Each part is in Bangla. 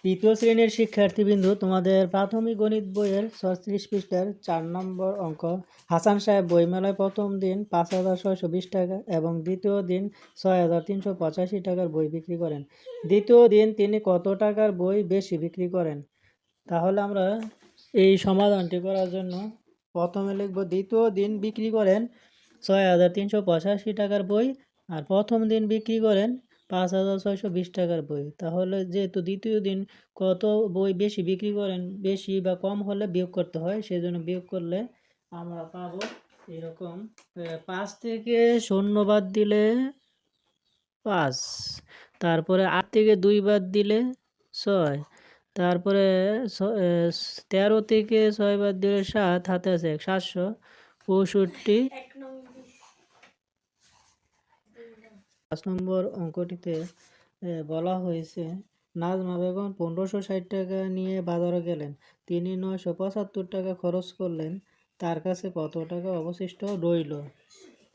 তৃতীয় শ্রেণীর শিক্ষার্থীবৃন্দু, তোমাদের প্রাথমিক গণিত বইয়ের 36 পৃষ্ঠার 4 নম্বর অঙ্ক। হাসান সাহেব বইমেলায় প্রথম দিন 5,620 টাকা এবং দ্বিতীয় দিন 6,385 টাকার বই বিক্রি করেন। দ্বিতীয় দিন তিনি কত টাকার বই বেশি বিক্রি করেন? তাহলে আমরা এই সমাধানটি করার জন্য প্রথমে লিখব দ্বিতীয় দিন বিক্রি করেন 6,385 টাকার বই আর প্রথম দিন বিক্রি করেন 5,620 টাকার বই। তাহলে যেহেতু দ্বিতীয় দিন কত বই বেশি বিক্রি করেন, বেশি বা কম হলে বিয়োগ করতে হয়, সেজন্য বিয়োগ করলে আমরা পাবো এরকম 5 থেকে 0 বাদ দিলে 5, তারপরে 8 থেকে 2 বাদ দিলে 6, তারপরে 13 থেকে 6 বাদ দিলে 7, হাতে আছে 765। 5 নম্বর অঙ্কটিতে বলা হয়েছে নাজমা বেগম 1560 টাকা নিয়ে বাজারে গেলেন। তিনি 975 টাকা খরচ করলেন। তার কাছে কত টাকা অবশিষ্ট রইল?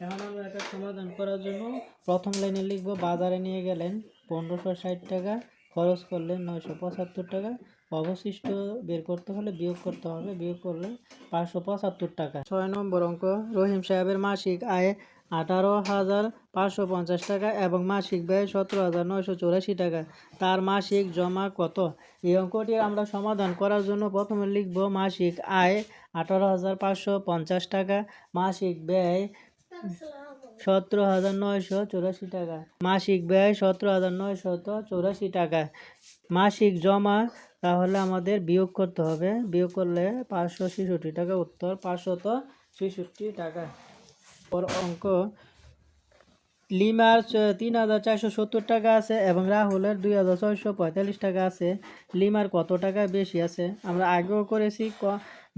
এখন আমরা এটা সমাধান করার জন্য প্রথম লাইনে লিখব বাজারে নিয়ে গেলেন, 1560 টাকা খরচ করলেন, 975 টাকা অবশিষ্ট বের করতে হলে বিয়োগ করতে হবে। বিয়োগ করলে 575 টাকা। 6 নম্বর অঙ্ক, রহিম সাহেবের মাসিক আয় 18,550 টাকা এবং মাসিক ব্যয় 17,984 টাকা। তার মাসিক জমা কত? এই অঙ্কটি আমরা সমাধান করার জন্য প্রথমে লিখব মাসিক আয় 18,550 টাকা, মাসিক ব্যয় 17,984 টাকা, মাসিক ব্যয় 17,984 টাকা, মাসিক জমা তাহলে আমাদের বিয়োগ করতে হবে। বিয়োগ করলে 566 টাকা, উত্তর 566 টাকা। পর অঙ্ক, লিমার 3,470 টাকা আছে এবং রাহুলের 2,645 টাকা আছে। লিমার কত টাকা বেশি আছে? আমরা আগেও করেছি,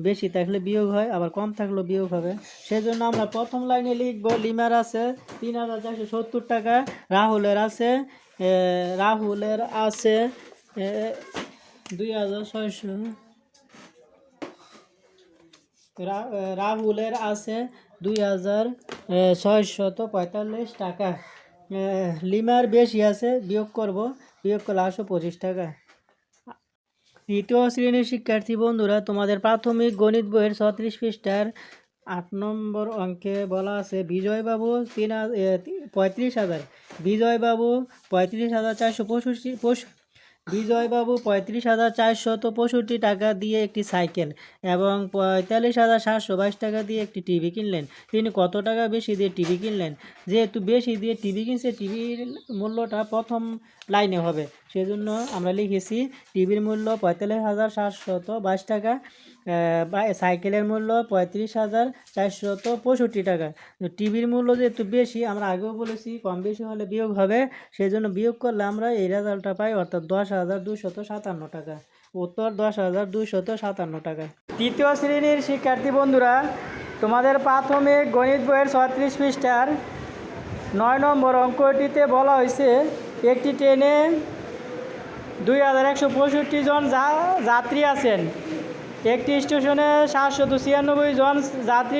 বেশি থাকলে বিয়োগ হয়, আবার কম থাকলেও বিয়োগ হবে। সেজন্য আমরা প্রথম লাইনে লিখব লিমার আছে 3,470 টাকা, রাহুলের আছে 2,600, রাহুলের আছে 2,645 টাকা। লিমার বেশি আছে, বিয়োগ করব, বিয়োগ করলে 825 টাকা। তৃতীয় শ্রেণীর শিক্ষার্থী বন্ধুরা, তোমাদের প্রাথমিক গণিত বইয়ের 36 পৃষ্ঠার 8 নম্বর অঙ্কে বলা আছে বিজয়বাবু 35,000, বিজয়বাবু 35,465, বিজয়বাবু 35,465 টাকা দিয়ে একটি সাইকেল এবং 45,722 টাকা দিয়ে একটি টিভি কিনলেন। তিনি কত টাকা বেশি দিয়ে টিভি কিনলেন? যেহেতু বেশি দিয়ে টিভি কিনছে, টিভির মূল্যটা প্রথম লাইনে হবে, সেজন্য আমরা লিখেছি টিভির মূল্য 45,722 টাকা, সাইকেলের মূল্য 35,465 টাকা। টিভির মূল্য যেহেতু বেশি, আমরা আগেও বলেছি কম বেশি হলে বিয়োগ হবে, সেজন্য বিয়োগ করলে আমরা এই রেজাল্টটা পাই, অর্থাৎ 10,257 টাকা। উত্তর 10,257 টাকা। তৃতীয় শ্রেণীর শিক্ষার্থী বন্ধুরা, তোমাদের প্রাথমিক গণিত বইয়ের 36 পৃষ্ঠার 9 নম্বর অঙ্কটিতে বলা হয়েছে একটি ট্রেনে 2,165 জন যাত্রী আছেন। একটি স্টেশনে 796 জন যাত্রী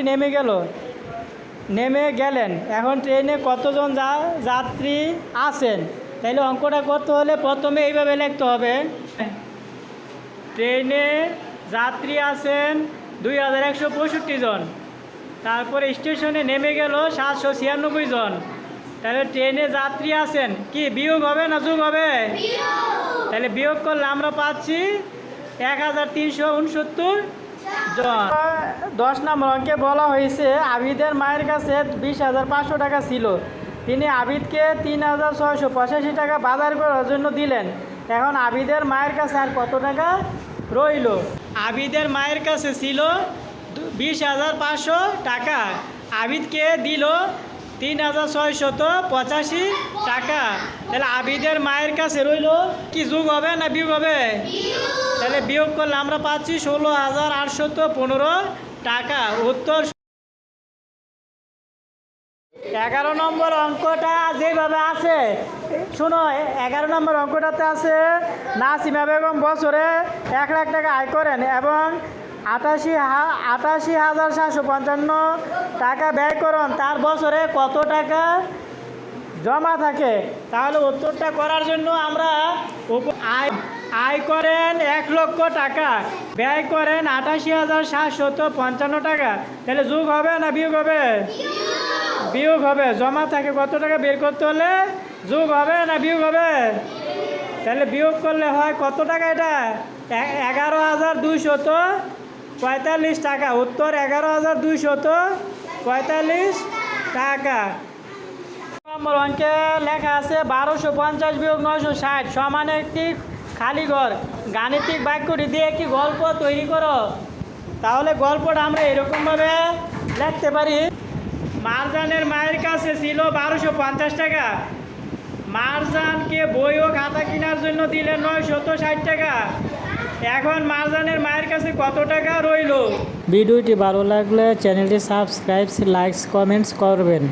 নেমে গেলেন। এখন ট্রেনে কতজন যাত্রী আছেন? তাইলে অঙ্কটা করতে হলে প্রথমে এইভাবে লিখতে হবে, ট্রেনে যাত্রী আছেন 2,165 জন, তারপরে স্টেশনে নেমে গেল 796 জন। তাহলে ট্রেনে যাত্রী আছেন, কি বিয়োগ হবে না যোগ হবে? তাহলে বিয়োগ করলে আমরা পাচ্ছি 1,369 জন। 10 নম্বর অঙ্কে বলা হয়েছে আবিদের মায়ের কাছে 20,500 টাকা ছিল। তিনি আবিদকে 3,685 টাকা বাজার করার জন্য দিলেন। এখন আবিদের মায়ের কাছে আর কত টাকা রইল? আবিদের মায়ের কাছে ছিল 20,500 টাকা, আবিদকে দিল 3,685 টাকা। তাহলে আবিদের মায়ের কাছে রইল, কি যোগ হবে না বিয়োগ হবে? তাহলে বিয়োগ করলে আমরা পাচ্ছি 16,815 টাকা। উত্তর 11 নম্বর অঙ্কটা যেভাবে আছে শোনো, 11 নম্বর অঙ্কটাতে আছে নাসিমা বেগম বছরে 1 লাখ টাকা আয় করেন এবং 88,755 টাকা ব্যয় করেন। তার বছরে কত টাকা জমা থাকে? তাহলে উত্তরটা করার জন্য আমরা আয় করেন 1,00,000 টাকা, ব্যয় করেন 88,755 টাকা, তাহলে যোগ হবে না বিয়োগ হবে? বিয়োগ হবে। জমা থাকে কত টাকা বের করতে হলে যোগ হবে না বিয়োগ হবে? তাহলে বিয়োগ করলে হয় কত টাকা? এটা 11,245 টাকা। উত্তর 11,245 টাকা। নম্বর অঙ্কে লেখা আছে 1250 বিয়োগ 960 সমান একটি খালি ঘর। গাণিতিক বাক্যটি দিয়ে একটি গল্প তৈরি করো। তাহলে গল্পটা আমরা এরকমভাবে লিখতে পারি। মারজানের মায়ের কাছে ছিল 1250 টাকা। মারজানকে বই ও খাতা কেনার জন্য দিলেন 960 টাকা। এখন মারজানের মায়ের কাছে কত টাকা রইল? ভিডিওটি ভালো লাগলে চ্যানেলটি সাবস্ক্রাইব, লাইক, কমেন্টস করবেন।